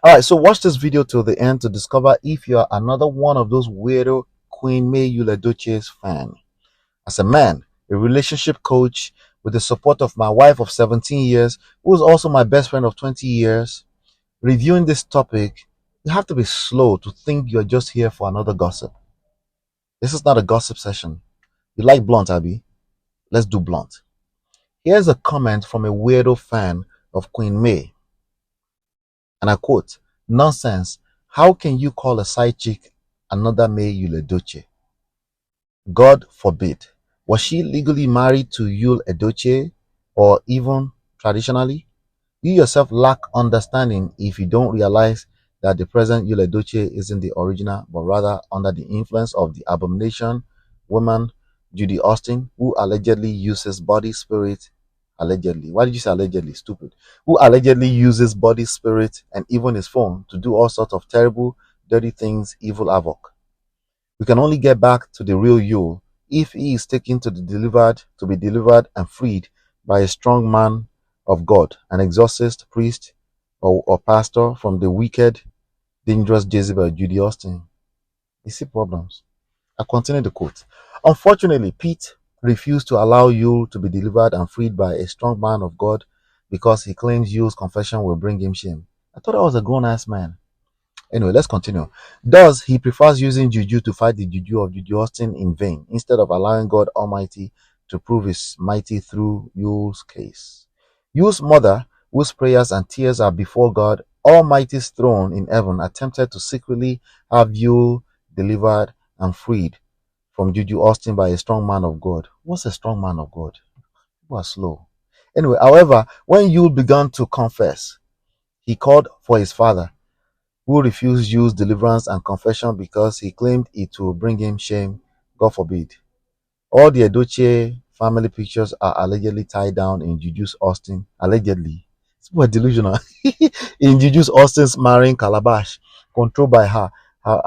All right, so watch this video till the end to discover if you're another one of those weirdo Queen May Yul-Edochie's fan. As a man, a relationship coach, with the support of my wife of 17 years, who is also my best friend of 20 years, reviewing this topic, you have to be slow to think you're just here for another gossip. This is not a gossip session. You like blunt, Abby? Let's do blunt. Here's a comment from a weirdo fan of Queen May. And I quote, "Nonsense. How can you call a side chick another May Yul-Edochie? God forbid. Was she legally married to Yul-Edochie or even traditionally? You yourself lack understanding if you don't realize that the present Yul-Edochie isn't the original, but rather under the influence of the abomination woman Judy Austin, who allegedly uses body, spirit, allegedly. Why did you say allegedly? Stupid. Who allegedly uses body, spirit, and even his phone to do all sorts of terrible, dirty things, evil havoc. We can only get back to the real Yul if he is taken to be delivered and freed by a strong man of God, an exorcist, priest, or pastor from the wicked, dangerous Jezebel Judy Austin. You see problems. I continue the quote. Unfortunately, Pete refused to allow Yul to be delivered and freed by a strong man of God because he claims Yul's confession will bring him shame. I thought I was a grown-ass man. Anyway, let's continue. Thus, he prefers using juju to fight the juju of Judy Austin in vain, instead of allowing God Almighty to prove his mighty through Yul's case. Yul's mother, whose prayers and tears are before God Almighty's throne in heaven, attempted to secretly have Yul delivered and freed from Juju Austin by a strong man of God. What's a strong man of God? People are slow. Anyway, however, when Yul began to confess, he called for his father, who refused Yul's deliverance and confession because he claimed it will bring him shame. God forbid. All the Edochie family pictures are allegedly tied down in Juju's Austin. Allegedly. It's delusional. In Juju's Austin's marrying calabash, controlled by her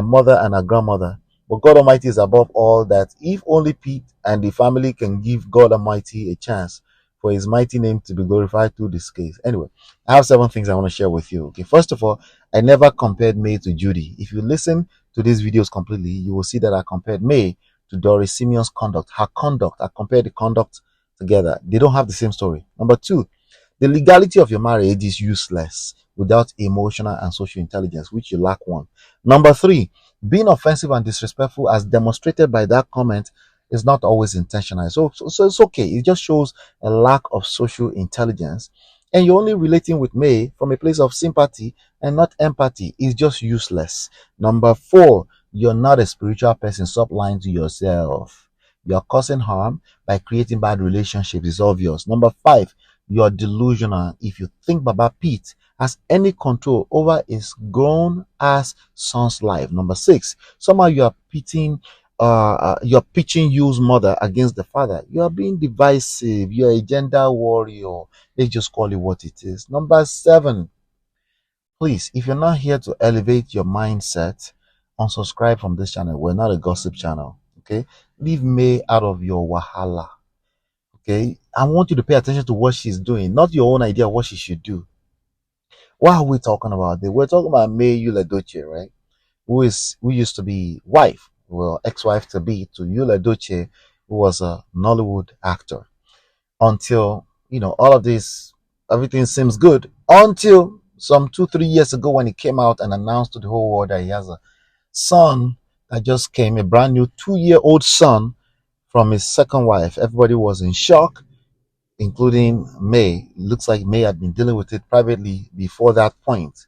mother and her grandmother. But God Almighty is above all that. If only Pete and the family can give God Almighty a chance for his mighty name to be glorified through this case. Anyway, I have 7 things I want to share with you. Okay, first of all, I never compared May to Judy. If you listen to these videos completely, you will see that I compared May to Doris Simeon's conduct. Her conduct, I compared the conduct together. They don't have the same story. Number 2, the legality of your marriage is useless without emotional and social intelligence, which you lack one. Number 3, being offensive and disrespectful, as demonstrated by that comment, is not always intentional. So it's okay. It just shows a lack of social intelligence. And you're only relating with May from a place of sympathy and not empathy. It's just useless. Number 4, you're not a spiritual person. Stop lying to yourself. You're causing harm by creating bad relationships. It's obvious. Number 5, you're delusional if you think Baba Pete has any control over his grown ass son's life. Number 6, somehow you're pitching Yul's mother against the father. You are being divisive. You're a gender warrior. Let's just call it what it is. Number 7, please, if you're not here to elevate your mindset, unsubscribe from this channel. We're not a gossip channel. Okay, leave May out of your wahala. Okay, I want you to pay attention to what she's doing, not your own idea of what she should do. What are we talking about? We're talking about May Yul-Edochie, right? Who used to be wife, well, ex-wife to be to Yul-Edochie, who was a Nollywood actor. Until all of this, everything seems good until some 2-3 years ago when he came out and announced to the whole world that he has a son that just came, a brand new 2-year-old son from his second wife. Everybody was in shock, including May. It looks like May had been dealing with it privately before that point.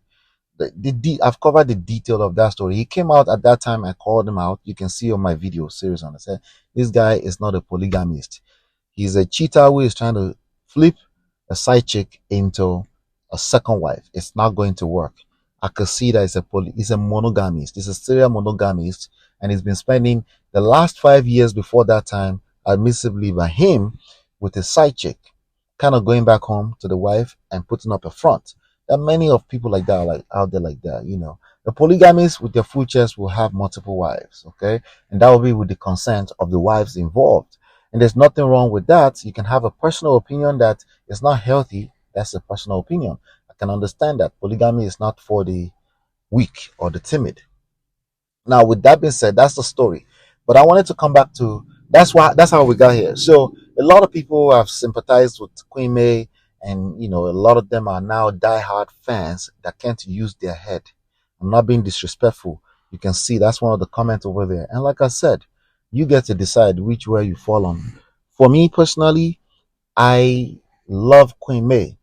I've covered the detail of that story. He came out at that time. I called him out. You can see on my video series on. I said, this guy is not a polygamist. He's a cheater who is trying to flip a side chick into a second wife. It's not going to work. I could see that he's a monogamist. He's a serial monogamist, and he's been spending the last 5 years before that time, admissibly by him, with a side chick, kind of going back home to the wife and putting up a front. There are many of people like that, out there like that. The polygamists with their full chest will have multiple wives, okay, and that will be with the consent of the wives involved. And there's nothing wrong with that. You can have a personal opinion that is not healthy. That's a personal opinion. I can understand that polygamy is not for the weak or the timid. Now, with that being said, that's the story. But I wanted to come back to that's how we got here. So a lot of people have sympathized with Queen May, and a lot of them are now diehard fans that can't use their head. I'm not being disrespectful. You can see that's one of the comments over there. And like I said, you get to decide which way you fall on. For me personally, I love Queen May,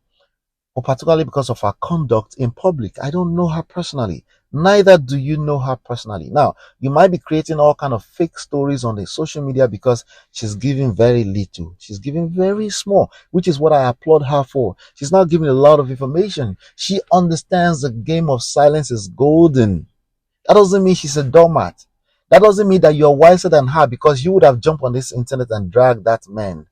but particularly because of her conduct in public. I don't know her personally. Neither do you know her personally. Now, you might be creating all kind of fake stories on the social media because she's giving very little. She's giving very small, which is what I applaud her for. She's not giving a lot of information. She understands the game of silence is golden. That doesn't mean she's a doormat. That doesn't mean that you're wiser than her because you would have jumped on this internet and dragged that man.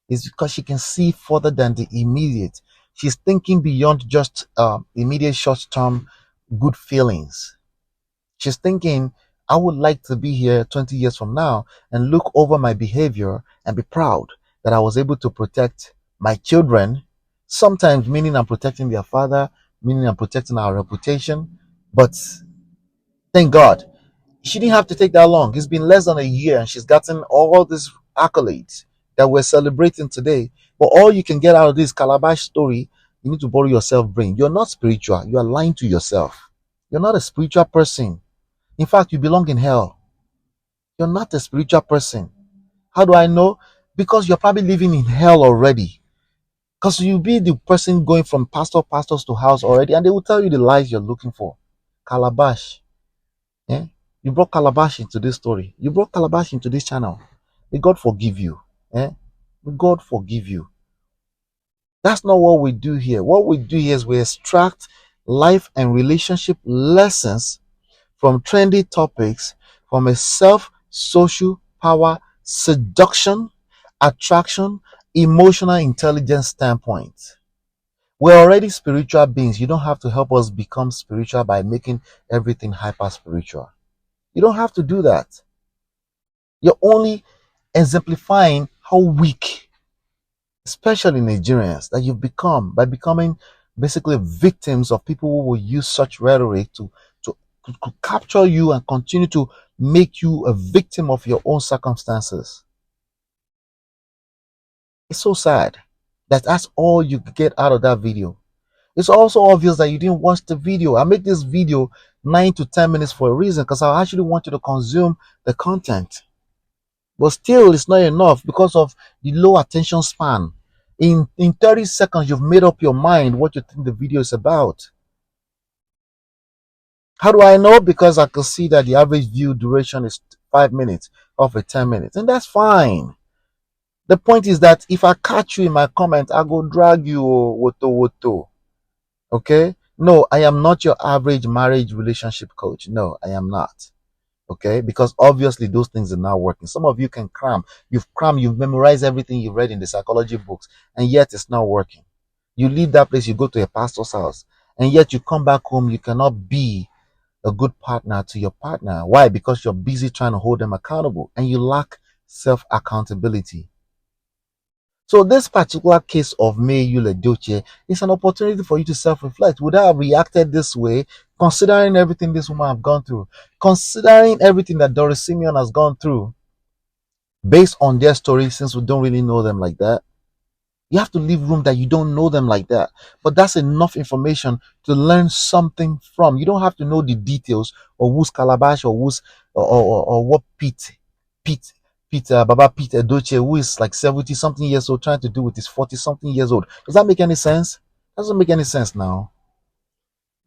It's because she can see further than the immediate. She's thinking beyond just immediate short term good feelings. She's thinking, I would like to be here 20 years from now and look over my behavior and be proud that I was able to protect my children. Sometimes meaning I'm protecting their father, meaning I'm protecting our reputation. But thank God, she didn't have to take that long. It's been less than a year and she's gotten all these accolades that we're celebrating today. But all you can get out of this calabash story, you need to borrow yourself brain. You're not spiritual. You are lying to yourself. You're not a spiritual person. In fact, you belong in hell. You're not a spiritual person. How do I know? Because you're probably living in hell already. Because you'll be the person going from pastors to house already, and they will tell you the lies you're looking for. Calabash. Yeah? You brought calabash into this story. You brought calabash into this channel. May God forgive you. Eh? May God forgive you. That's not what we do here. What we do here is we extract life and relationship lessons from trendy topics from a social power, seduction, attraction, emotional intelligence standpoint. We're already spiritual beings. You don't have to help us become spiritual by making everything hyper spiritual. You don't have to do that. You're only exemplifying how weak, especially Nigerians, that you've become by becoming basically victims of people who will use such rhetoric to capture you and continue to make you a victim of your own circumstances. It's so sad that that's all you get out of that video. It's also obvious that you didn't watch the video. I make this video 9 to 10 minutes for a reason because I actually want you to consume the content. But still, it's not enough because of the low attention span. In 30 seconds, you've made up your mind what you think the video is about. How do I know? Because I can see that the average view duration is 5 minutes of a 10 minutes, and that's fine. The point is that if I catch you in my comment, I go drag you, woto. Okay? No, I am not your average marriage relationship coach. No, I am not. Okay? Because obviously those things are not working. Some of you can cram. You've memorized everything you've read in the psychology books, and yet it's not working. You leave that place, you go to a pastor's house, and yet you come back home, you cannot be a good partner to your partner. Why? Because you're busy trying to hold them accountable and you lack self-accountability. So this particular case of May Yul-Edochie is an opportunity for you to self-reflect. Would I have reacted this way, considering everything this woman have gone through, considering everything that Doris Simeon has gone through, based on their story, since we don't really know them like that? You have to leave room that you don't know them like that. But that's enough information to learn something from. You don't have to know the details or who's Calabash or who's or what Baba Pete Edochie, who is like 70 something years old, trying to do with his 40 something years old. Does that make any sense? Doesn't make any sense now.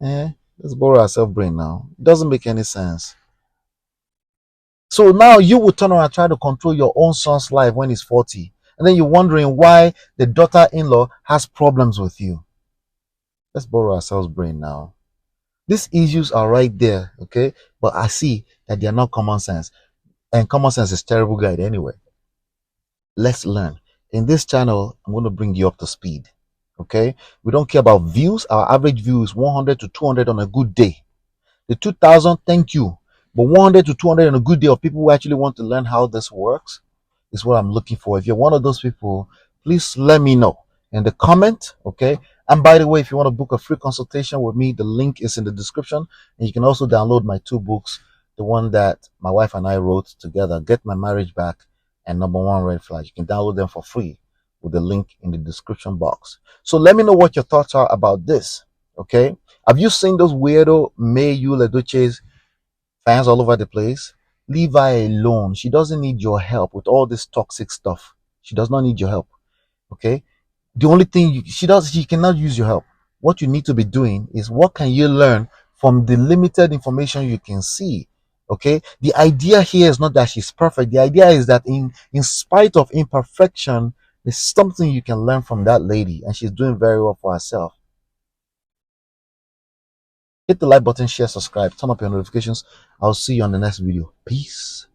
Let's borrow our self brain now. It doesn't make any sense. So now you will turn around and try to control your own son's life when he's 40. And then you're wondering why the daughter-in-law has problems with you. Let's borrow ourselves brain now. These issues are right there, okay? But I see that they are not common sense. And common sense is terrible guide anyway. Let's learn. In this channel, I'm going to bring you up to speed, okay? We don't care about views. Our average view is 100 to 200 on a good day. The 2,000, thank you. But 100 to 200 on a good day of people who actually want to learn how this works is what I'm looking for. If you're one of those people, please let me know in the comment, okay? And by the way, if you want to book a free consultation with me, the link is in the description. And you can also download my two books, the one that my wife and I wrote together, Get My Marriage Back and Number One Red Flag. You can download them for free with the link in the description box. So let me know what your thoughts are about this. Okay? Have you seen those weirdo Yul-Edochie fans all over the place? Leave her alone. She doesn't need your help with all this toxic stuff. She does not need your help. Okay? The only thing she cannot use your help. What you need to be doing is, what can you learn from the limited information you can see? Okay, the idea here is not that she's perfect. The idea is that in spite of imperfection, there's something you can learn from that lady, and she's doing very well for herself. Hit the like button, share, subscribe, turn up your notifications. I'll see you on the next video. Peace.